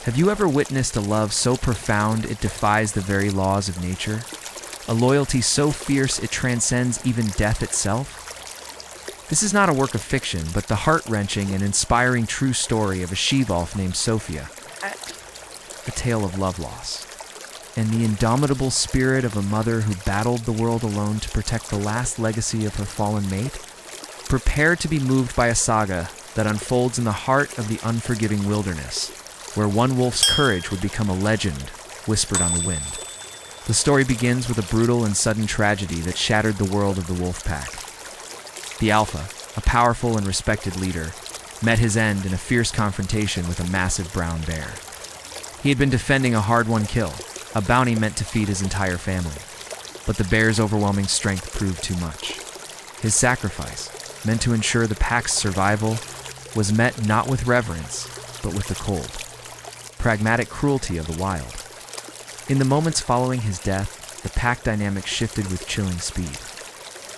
Have you ever witnessed a love so profound it defies the very laws of nature? A loyalty so fierce it transcends even death itself? This is not a work of fiction, but the heart-wrenching and inspiring true story of a she-wolf named Sophia, a tale of love loss, and the indomitable spirit of a mother who battled the world alone to protect the last legacy of her fallen mate. Prepare to be moved by a saga that unfolds in the heart of the unforgiving wilderness, where one wolf's courage would become a legend whispered on the wind. The story begins with a brutal and sudden tragedy that shattered the world of the wolf pack. The Alpha, a powerful and respected leader, met his end in a fierce confrontation with a massive brown bear. He had been defending a hard-won kill, a bounty meant to feed his entire family, but the bear's overwhelming strength proved too much. His sacrifice, meant to ensure the pack's survival, was met not with reverence, but with the cold, pragmatic cruelty of the wild. In the moments following his death, the pack dynamic shifted with chilling speed.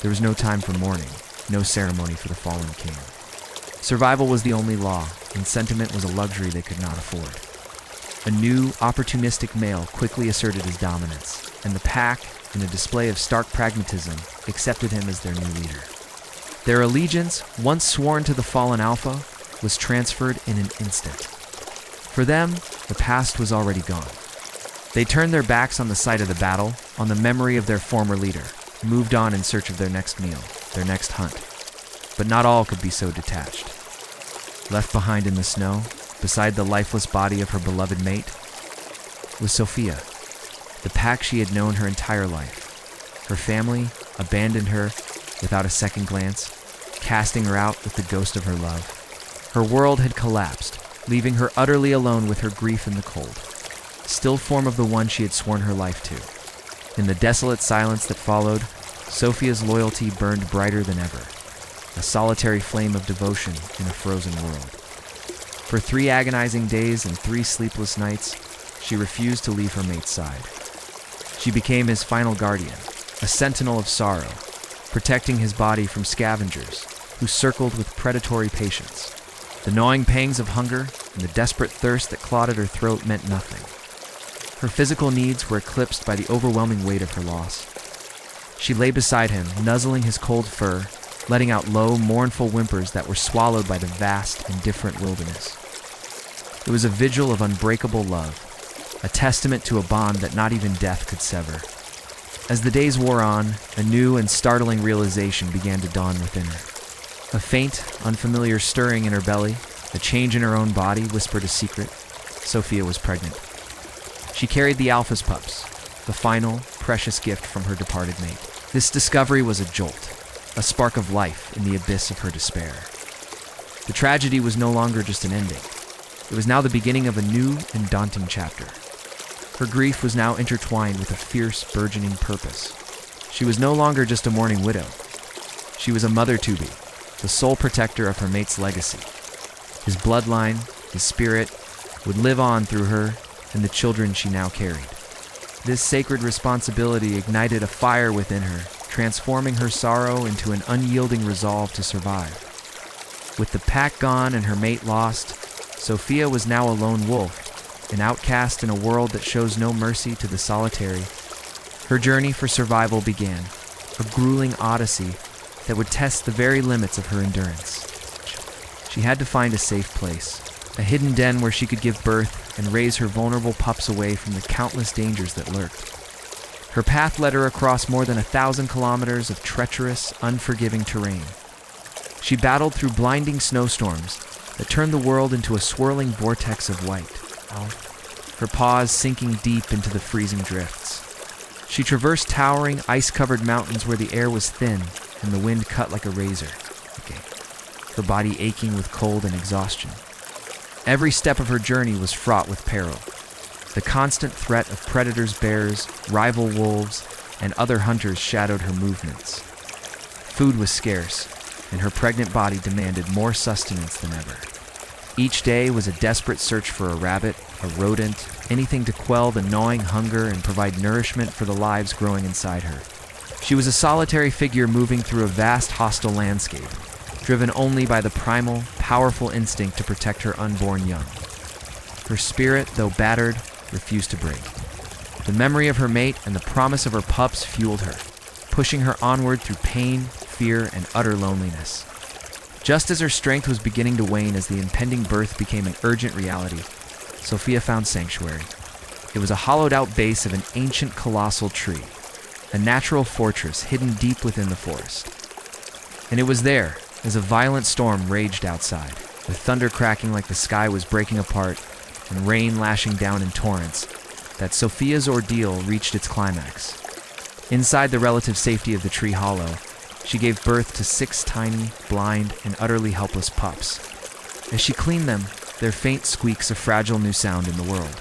There was no time for mourning, no ceremony for the fallen king. Survival was the only law, and sentiment was a luxury they could not afford. A new, opportunistic male quickly asserted his dominance, and the pack, in a display of stark pragmatism, accepted him as their new leader. Their allegiance, once sworn to the fallen Alpha, was transferred in an instant. For them, the past was already gone. They turned their backs on the site of the battle, on the memory of their former leader, moved on in search of their next meal, their next hunt. But not all could be so detached. Left behind in the snow, beside the lifeless body of her beloved mate, was Sophia, the pack she had known her entire life. Her family abandoned her without a second glance, casting her out with the ghost of her love. Her world had collapsed, leaving her utterly alone with her grief in the cold, still form of the one she had sworn her life to. In the desolate silence that followed, Sophia's loyalty burned brighter than ever, a solitary flame of devotion in a frozen world. For 3 agonizing days and 3 sleepless nights, she refused to leave her mate's side. She became his final guardian, a sentinel of sorrow, protecting his body from scavengers who circled with predatory patience. The gnawing pangs of hunger and the desperate thirst that clawed at her throat meant nothing. Her physical needs were eclipsed by the overwhelming weight of her loss. She lay beside him, nuzzling his cold fur, letting out low, mournful whimpers that were swallowed by the vast, indifferent wilderness. It was a vigil of unbreakable love, a testament to a bond that not even death could sever. As the days wore on, a new and startling realization began to dawn within her. A faint, unfamiliar stirring in her belly, a change in her own body whispered a secret. Sophia was pregnant. She carried the Alpha's pups, the final, precious gift from her departed mate. This discovery was a jolt, a spark of life in the abyss of her despair. The tragedy was no longer just an ending. It was now the beginning of a new and daunting chapter. Her grief was now intertwined with a fierce, burgeoning purpose. She was no longer just a mourning widow. She was a mother-to-be, the sole protector of her mate's legacy. His bloodline, his spirit, would live on through her and the children she now carried. This sacred responsibility ignited a fire within her, transforming her sorrow into an unyielding resolve to survive. With the pack gone and her mate lost, Sophia was now a lone wolf, an outcast in a world that shows no mercy to the solitary. Her journey for survival began, a grueling odyssey that would test the very limits of her endurance. She had to find a safe place, a hidden den where she could give birth and raise her vulnerable pups away from the countless dangers that lurked. Her path led her across more than 1,000 kilometers of treacherous, unforgiving terrain. She battled through blinding snowstorms that turned the world into a swirling vortex of white, her paws sinking deep into the freezing drifts. She traversed towering, ice-covered mountains where the air was thin and the wind cut like a razor, her body aching with cold and exhaustion. Every step of her journey was fraught with peril. The constant threat of predators, bears, rival wolves, and other hunters shadowed her movements. Food was scarce, and her pregnant body demanded more sustenance than ever. Each day was a desperate search for a rabbit, a rodent, anything to quell the gnawing hunger and provide nourishment for the lives growing inside her. She was a solitary figure moving through a vast hostile landscape, driven only by the primal, powerful instinct to protect her unborn young. Her spirit, though battered, refused to break. The memory of her mate and the promise of her pups fueled her, pushing her onward through pain, fear, and utter loneliness. Just as her strength was beginning to wane as the impending birth became an urgent reality, Sophia found sanctuary. It was a hollowed-out base of an ancient colossal tree, a natural fortress hidden deep within the forest. And it was there, as a violent storm raged outside, with thunder cracking like the sky was breaking apart and rain lashing down in torrents, that Sophia's ordeal reached its climax. Inside the relative safety of the tree hollow, she gave birth to 6 tiny, blind, and utterly helpless pups. As she cleaned them, their faint squeaks a fragile new sound in the world.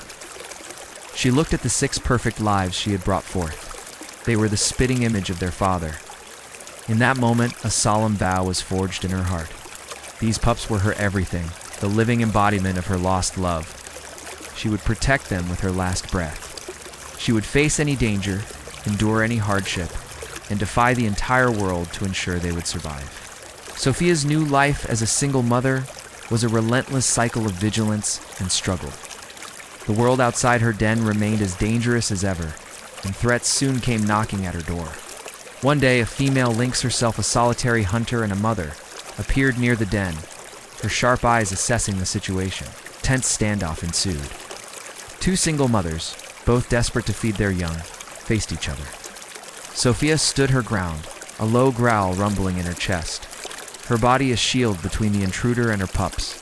She looked at the 6 perfect lives she had brought forth. They were the spitting image of their father. In that moment, a solemn vow was forged in her heart. These pups were her everything, the living embodiment of her lost love. She would protect them with her last breath. She would face any danger, endure any hardship, and defy the entire world to ensure they would survive. Sophia's new life as a single mother was a relentless cycle of vigilance and struggle. The world outside her den remained as dangerous as ever, and threats soon came knocking at her door. One day, a female lynx, herself a solitary hunter and a mother, appeared near the den, her sharp eyes assessing the situation. Tense standoff ensued. 2 single mothers, both desperate to feed their young, faced each other. Sophia stood her ground, a low growl rumbling in her chest, her body a shield between the intruder and her pups.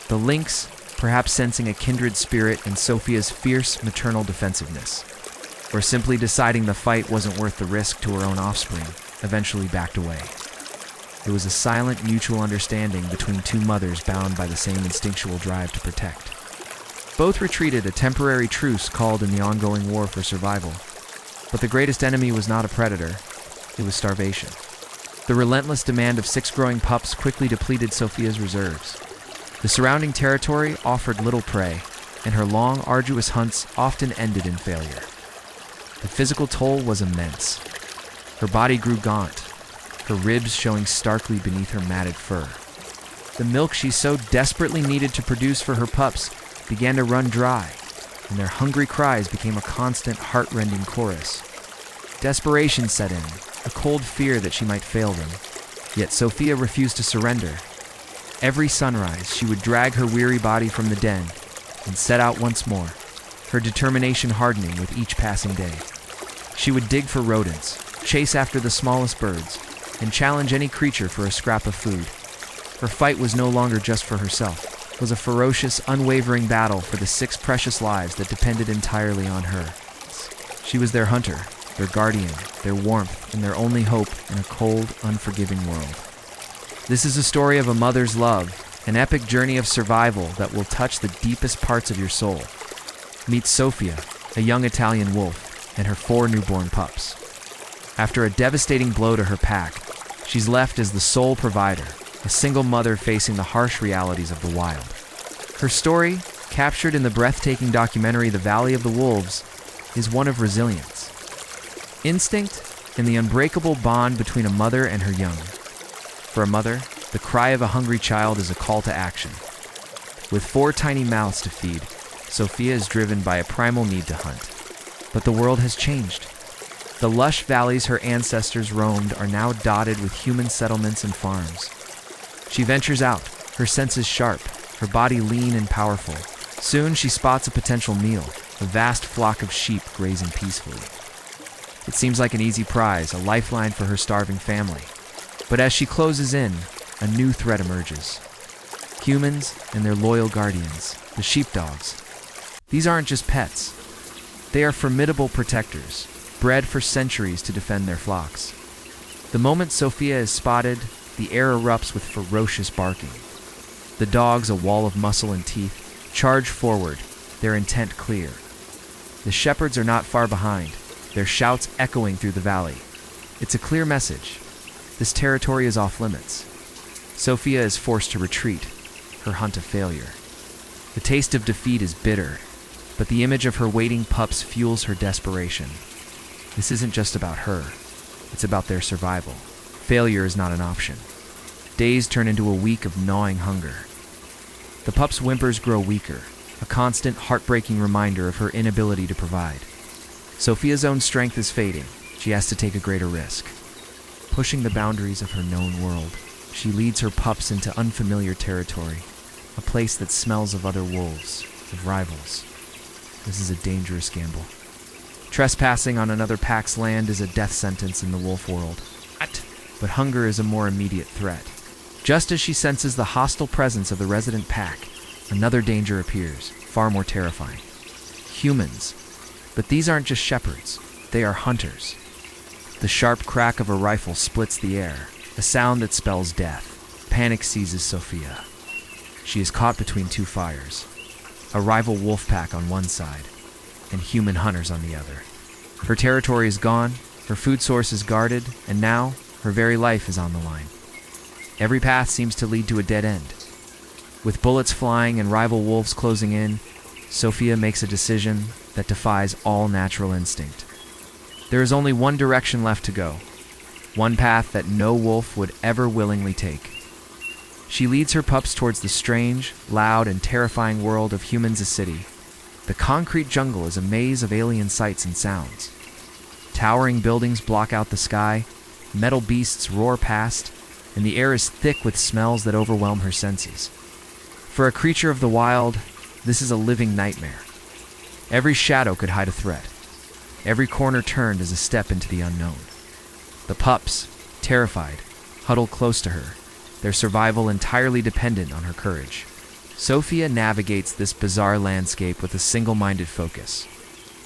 The lynx, perhaps sensing a kindred spirit in Sophia's fierce maternal defensiveness, or simply deciding the fight wasn't worth the risk to her own offspring, eventually backed away. It was a silent mutual understanding between 2 mothers bound by the same instinctual drive to protect. Both retreated, a temporary truce called in the ongoing war for survival. But the greatest enemy was not a predator, it was starvation. The relentless demand of 6 growing pups quickly depleted Sophia's reserves. The surrounding territory offered little prey, and her long, arduous hunts often ended in failure. The physical toll was immense. Her body grew gaunt, her ribs showing starkly beneath her matted fur. The milk she so desperately needed to produce for her pups began to run dry, and their hungry cries became a constant, heart-rending chorus. Desperation set in, a cold fear that she might fail them. Yet Sophia refused to surrender. Every sunrise, she would drag her weary body from the den and set out once more, her determination hardening with each passing day. She would dig for rodents, chase after the smallest birds, and challenge any creature for a scrap of food. Her fight was no longer just for herself. It was a ferocious, unwavering battle for the 6 precious lives that depended entirely on her. She was their hunter, their guardian, their warmth, and their only hope in a cold, unforgiving world. This is a story of a mother's love, an epic journey of survival that will touch the deepest parts of your soul. Meet Sophia, a young Italian wolf, and her 4 newborn pups. After a devastating blow to her pack, she's left as the sole provider, a single mother facing the harsh realities of the wild. Her story, captured in the breathtaking documentary The Valley of the Wolves, is one of resilience, instinct, and the unbreakable bond between a mother and her young. For a mother, the cry of a hungry child is a call to action. With 4 tiny mouths to feed, Sophia is driven by a primal need to hunt. But the world has changed. The lush valleys her ancestors roamed are now dotted with human settlements and farms. She ventures out, her senses sharp, her body lean and powerful. Soon she spots a potential meal, a vast flock of sheep grazing peacefully. It seems like an easy prize, a lifeline for her starving family. But as she closes in, a new threat emerges. Humans and their loyal guardians, the sheepdogs. These aren't just pets. They are formidable protectors, bred for centuries to defend their flocks. The moment Sophia is spotted, the air erupts with ferocious barking. The dogs, a wall of muscle and teeth, charge forward, their intent clear. The shepherds are not far behind, their shouts echoing through the valley. It's a clear message. This territory is off limits. Sophia is forced to retreat, her hunt a failure. The taste of defeat is bitter, but the image of her waiting pups fuels her desperation. This isn't just about her. It's about their survival. Failure is not an option. Days turn into a week of gnawing hunger. The pups' whimpers grow weaker, a constant, heartbreaking reminder of her inability to provide. Sophia's own strength is fading. She has to take a greater risk. Pushing the boundaries of her known world, she leads her pups into unfamiliar territory, a place that smells of other wolves, of rivals. This is a dangerous gamble. Trespassing on another pack's land is a death sentence in the wolf world. But hunger is a more immediate threat. Just as she senses the hostile presence of the resident pack, another danger appears, far more terrifying. Humans. But these aren't just shepherds, they are hunters. The sharp crack of a rifle splits the air, a sound that spells death. Panic seizes Sophia. She is caught between two fires, a rival wolf pack on one side, and human hunters on the other. Her territory is gone, her food source is guarded, and now, her very life is on the line. Every path seems to lead to a dead end. With bullets flying and rival wolves closing in, Sophia makes a decision that defies all natural instinct. There is only one direction left to go, one path that no wolf would ever willingly take. She leads her pups towards the strange, loud, and terrifying world of Humans City. The concrete jungle is a maze of alien sights and sounds. Towering buildings block out the sky, metal beasts roar past, and the air is thick with smells that overwhelm her senses. For a creature of the wild, this is a living nightmare. Every shadow could hide a threat. Every corner turned is a step into the unknown. The pups, terrified, huddle close to her, their survival entirely dependent on her courage. Sophia navigates this bizarre landscape with a single-minded focus.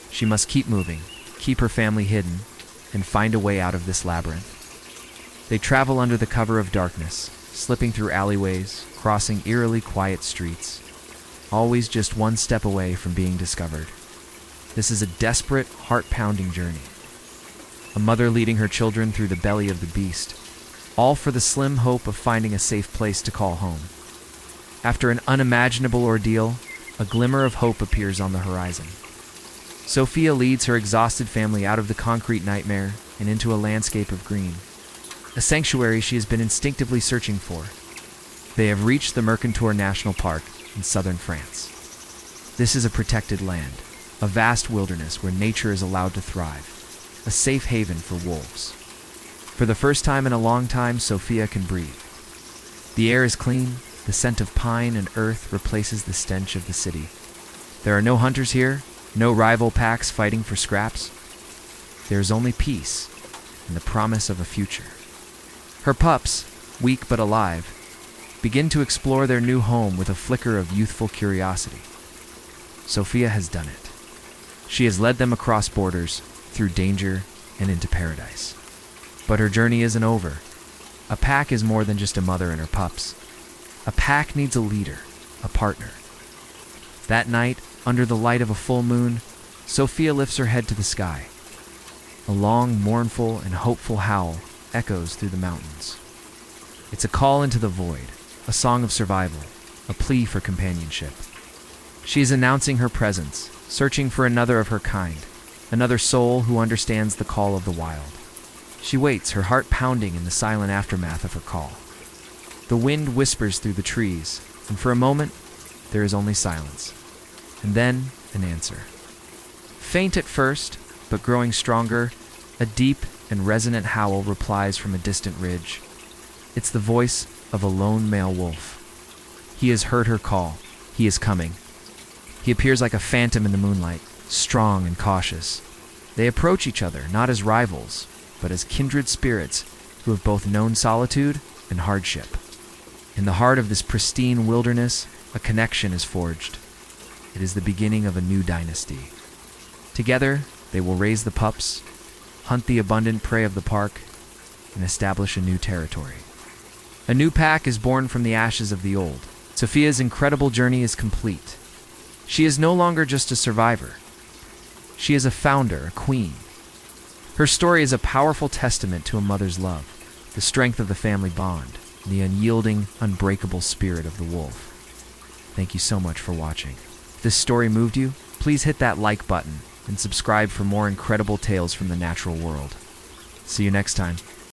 She must keep moving, keep her family hidden, and find a way out of this labyrinth. They travel under the cover of darkness, slipping through alleyways, crossing eerily quiet streets, always just one step away from being discovered. This is a desperate, heart-pounding journey. A mother leading her children through the belly of the beast, all for the slim hope of finding a safe place to call home. After an unimaginable ordeal, a glimmer of hope appears on the horizon. Sophia leads her exhausted family out of the concrete nightmare and into a landscape of green, a sanctuary she has been instinctively searching for. They have reached the Mercantour National Park in southern France. This is a protected land, a vast wilderness where nature is allowed to thrive, a safe haven for wolves. For the first time in a long time, Sophia can breathe. The air is clean, the scent of pine and earth replaces the stench of the city. There are no hunters here, no rival packs fighting for scraps. There is only peace and the promise of a future. Her pups, weak but alive, begin to explore their new home with a flicker of youthful curiosity. Sophia has done it. She has led them across borders, through danger, and into paradise. But her journey isn't over. A pack is more than just a mother and her pups. A pack needs a leader, a partner. That night, under the light of a full moon, Sophia lifts her head to the sky. A long, mournful, and hopeful howl echoes through the mountains. It's a call into the void, a song of survival, a plea for companionship. She is announcing her presence, searching for another of her kind, another soul who understands the call of the wild. She waits, her heart pounding in the silent aftermath of her call. The wind whispers through the trees, and for a moment, there is only silence. And then, an answer. Faint at first, but growing stronger, a deep and resonant howl replies from a distant ridge. It's the voice of a lone male wolf. He has heard her call. He is coming. He appears like a phantom in the moonlight, strong and cautious. They approach each other, not as rivals, but as kindred spirits who have both known solitude and hardship. In the heart of this pristine wilderness, a connection is forged. It is the beginning of a new dynasty. Together, they will raise the pups, hunt the abundant prey of the park, and establish a new territory. A new pack is born from the ashes of the old. Sophia's incredible journey is complete. She is no longer just a survivor. She is a founder, a queen. Her story is a powerful testament to a mother's love, the strength of the family bond, and the unyielding, unbreakable spirit of the wolf. Thank you so much for watching. If this story moved you, please hit that like button and subscribe for more incredible tales from the natural world. See you next time.